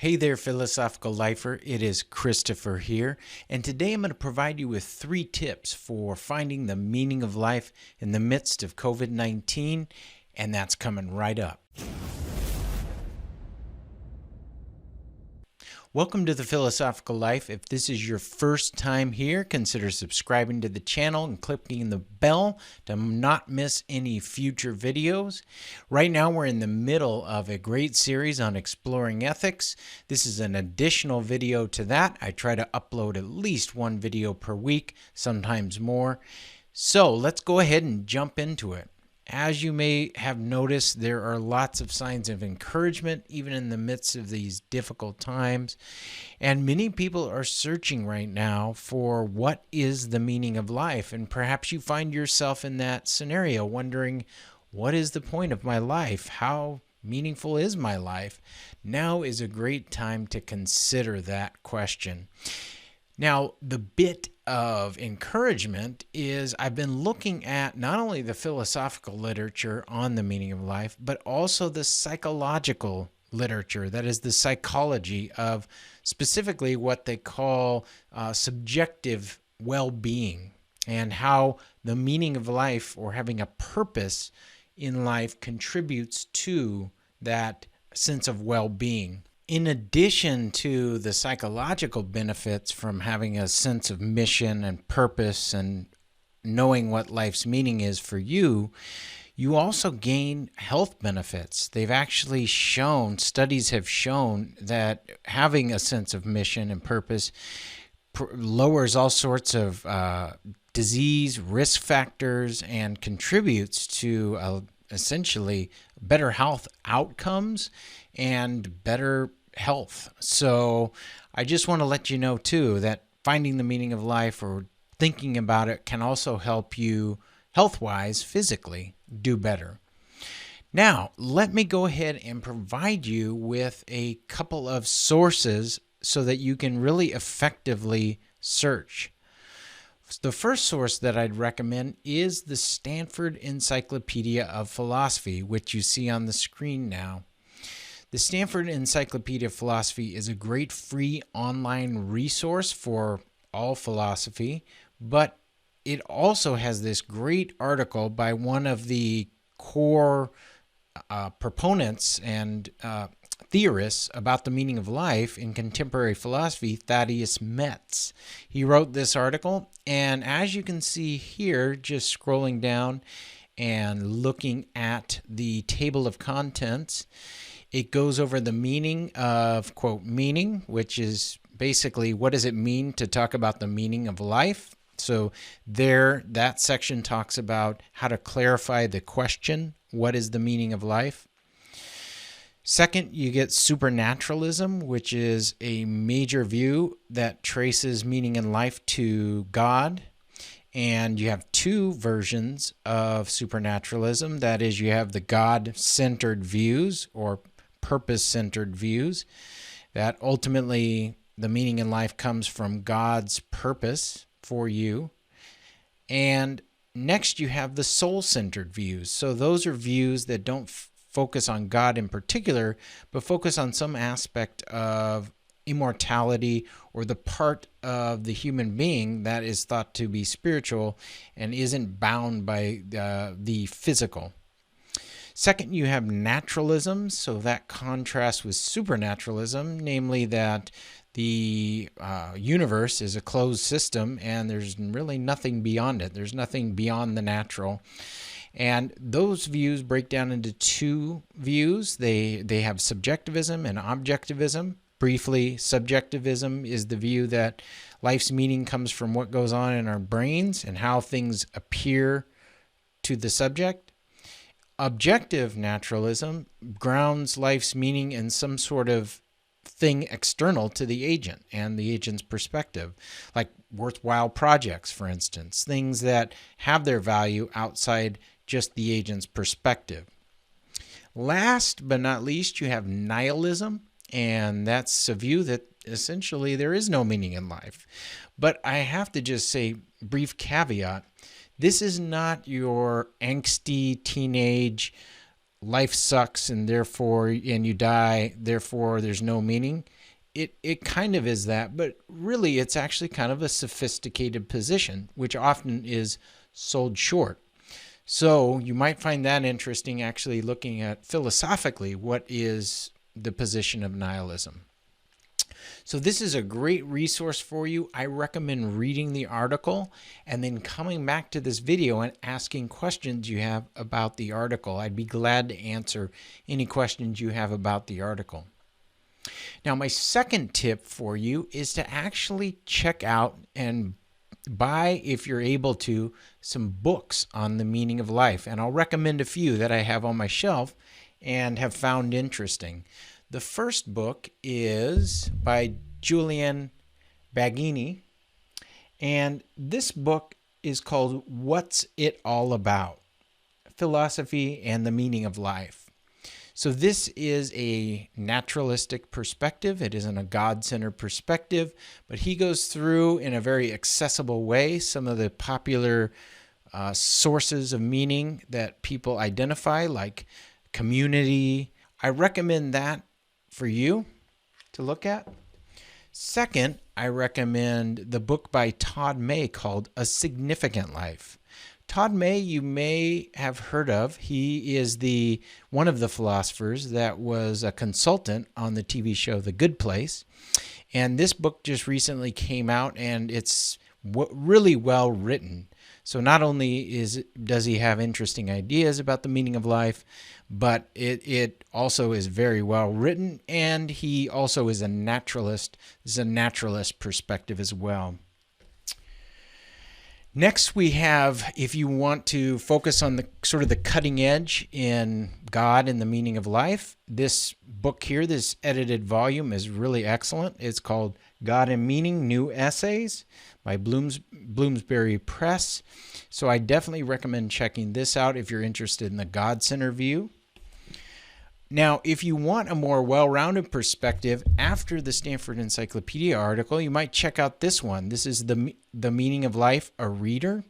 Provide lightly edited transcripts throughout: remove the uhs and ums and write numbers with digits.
Hey there, Philosophical Lifer. It is Christopher here, and today I'm going to provide you with 3 tips for finding the meaning of life in the midst of COVID-19, and that's coming right up. Welcome to the Philosophical Life. If this is your first time here, consider subscribing to the channel and clicking the bell to not miss any future videos. Right now, we're in the middle of a great series on exploring ethics. This is an additional video to that. I try to upload at least 1 video per week, sometimes more. So let's go ahead and jump into it. As you may have noticed, there are lots of signs of encouragement, even in the midst of these difficult times. And many people are searching right now for what is the meaning of life. And perhaps you find yourself in that scenario, wondering, what is the point of my life? How meaningful is my life? Now is a great time to consider that question. Now, the bit of encouragement is I've been looking at not only the philosophical literature on the meaning of life, but also the psychological literature, that is the psychology of specifically what they call subjective well-being, and how the meaning of life or having a purpose in life contributes to that sense of well-being. In addition to the psychological benefits from having a sense of mission and purpose and knowing what life's meaning is for you, you also gain health benefits. They've actually shown, studies have shown that having a sense of mission and purpose lowers all sorts of disease risk factors and contributes to essentially better health outcomes and better health. So I just want to let you know too that finding the meaning of life or thinking about it can also help you health-wise, physically, do better. Now, let me go ahead and provide you with a couple of sources so that you can really effectively search. The first source that I'd recommend is the Stanford Encyclopedia of Philosophy, which you see on the screen now. The Stanford Encyclopedia of Philosophy is a great free online resource for all philosophy, but it also has this great article by one of the core proponents and theorists about the meaning of life in contemporary philosophy, Thaddeus Metz. He wrote this article, and as you can see here, just scrolling down and looking at the table of contents, it goes over the meaning of, quote, meaning, which is basically what does it mean to talk about the meaning of life. So there, that section talks about how to clarify the question, what is the meaning of life? Second, you get supernaturalism, which is a major view that traces meaning in life to God. And you have 2 versions of supernaturalism. That is, you have the God-centered views or purpose-centered views, that ultimately the meaning in life comes from God's purpose for you. And next you have the soul-centered views. So those are views that don't focus on God in particular, but focus on some aspect of immortality or the part of the human being that is thought to be spiritual and isn't bound by the physical. Second, you have naturalism, so that contrasts with supernaturalism, namely that the universe is a closed system and there's really nothing beyond it. There's nothing beyond the natural. And those views break down into 2 views. They have subjectivism and objectivism. Briefly, subjectivism is the view that life's meaning comes from what goes on in our brains and how things appear to the subject. Objective naturalism grounds life's meaning in some sort of thing external to the agent and the agent's perspective, like worthwhile projects, for instance, things that have their value outside just the agent's perspective. Last but not least, you have nihilism, and that's a view that essentially there is no meaning in life. But I have to just say, brief caveat, this is not your angsty teenage life sucks and you die, therefore there's no meaning. It kind of is that, but really it's actually kind of a sophisticated position, which often is sold short. So you might find that interesting, actually looking at philosophically what is the position of nihilism. So this is a great resource for you. I recommend reading the article and then coming back to this video and asking questions you have about the article. I'd be glad to answer any questions you have about the article. Now, my second tip for you is to actually check out and buy, if you're able to, some books on the meaning of life. And I'll recommend a few that I have on my shelf and have found interesting. The first book is by Julian Baggini, and this book is called What's It All About? Philosophy and the Meaning of Life. So this is a naturalistic perspective. It isn't a God-centered perspective, but he goes through in a very accessible way some of the popular sources of meaning that people identify, like community. I recommend that for you to look at. Second, I recommend the book by Todd May called A Significant Life. Todd May, you may have heard of. He is one of the philosophers that was a consultant on the TV show The Good Place. And this book just recently came out, and it's really well written. So not only does he have interesting ideas about the meaning of life, but it also is very well written, and he also is a naturalist. This is a naturalist perspective as well. Next, we have, if you want to focus on the sort of the cutting edge in God and the meaning of life, this book here, this edited volume, is really excellent. It's called God and Meaning, New Essays by Bloomsbury Press. So I definitely recommend checking this out if you're interested in the God-centered view. Now, if you want a more well-rounded perspective after the Stanford Encyclopedia article, you might check out this one. This is the Meaning of Life, a Reader.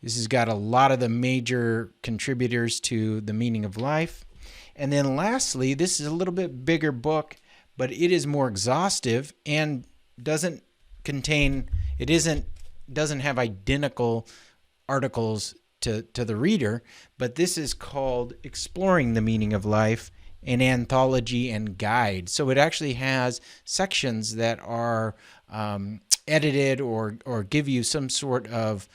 This has got a lot of the major contributors to the meaning of life. And then lastly, this is a little bit bigger book, but it is more exhaustive and doesn't have identical articles to the reader, but this is called Exploring the Meaning of Life, an Anthology and Guide. So it actually has sections that are edited or give you some sort of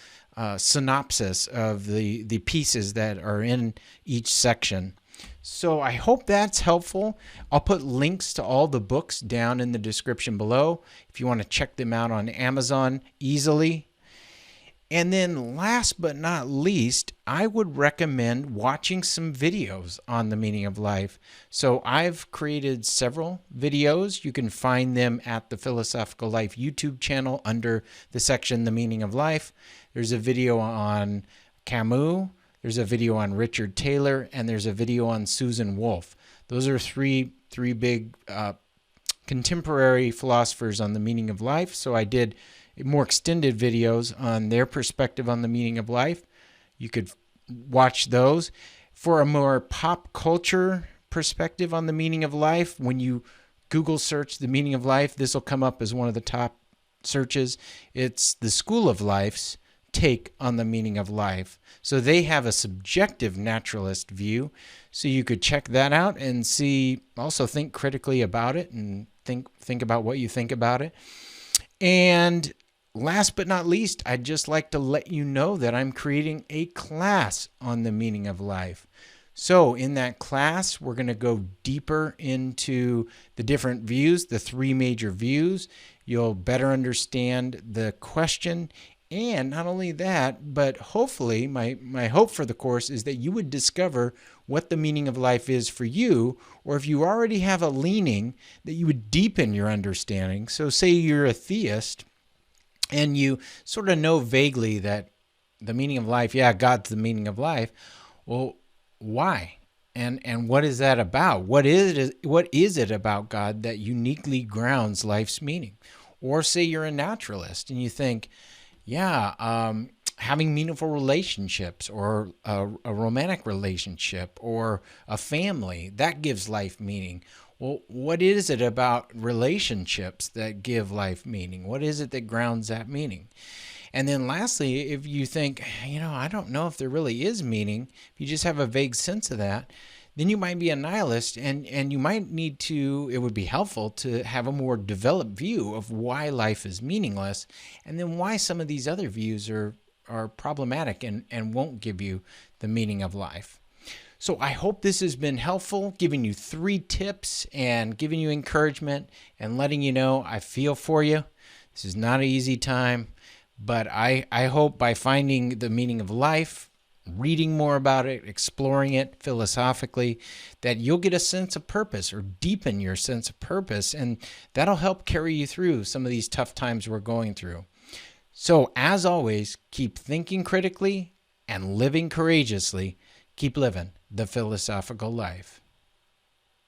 synopsis of the pieces that are in each section. So I hope that's helpful. I'll put links to all the books down in the description below if you want to check them out on Amazon easily. And then last but not least, I would recommend watching some videos on the meaning of life. So I've created several videos. You can find them at the Philosophical Life YouTube channel under the section The Meaning of Life. There's a video on Camus, there's a video on Richard Taylor, and there's a video on Susan Wolf. Those are three big contemporary philosophers on the meaning of life. So I did more extended videos on their perspective on the meaning of life. You could watch those. For a more pop culture perspective on the meaning of life, when you Google search the meaning of life, this will come up as one of the top searches. It's the School of Life's take on the meaning of life. So they have a subjective naturalist view. So you could check that out and also think critically about it and think about what you think about it. And last but not least, I'd just like to let you know that I'm creating a class on the meaning of life. So in that class, we're going to go deeper into the different views, the three major views. You'll better understand the question. And not only that, but hopefully, my hope for the course is that you would discover what the meaning of life is for you, or if you already have a leaning, that you would deepen your understanding. So say you're a theist, and you sort of know vaguely that the meaning of life, yeah, God's the meaning of life. Well, why? And what is that about? What is it about God that uniquely grounds life's meaning? Or say you're a naturalist and you think, yeah, having meaningful relationships, or a romantic relationship, or a family. That gives life meaning. Well, what is it about relationships that give life meaning? What is it that grounds that meaning? And then lastly, if you think, I don't know if there really is meaning, if you just have a vague sense of that, then you might be a nihilist, and you might need to, it would be helpful to have a more developed view of why life is meaningless, and then why some of these other views are problematic and won't give you the meaning of life. So I hope this has been helpful, giving you 3 tips and giving you encouragement and letting you know I feel for you. This is not an easy time, but I hope by finding the meaning of life, reading more about it, exploring it philosophically, that you'll get a sense of purpose, or deepen your sense of purpose, and that'll help carry you through some of these tough times we're going through. So as always, keep thinking critically and living courageously. Keep living the philosophical life.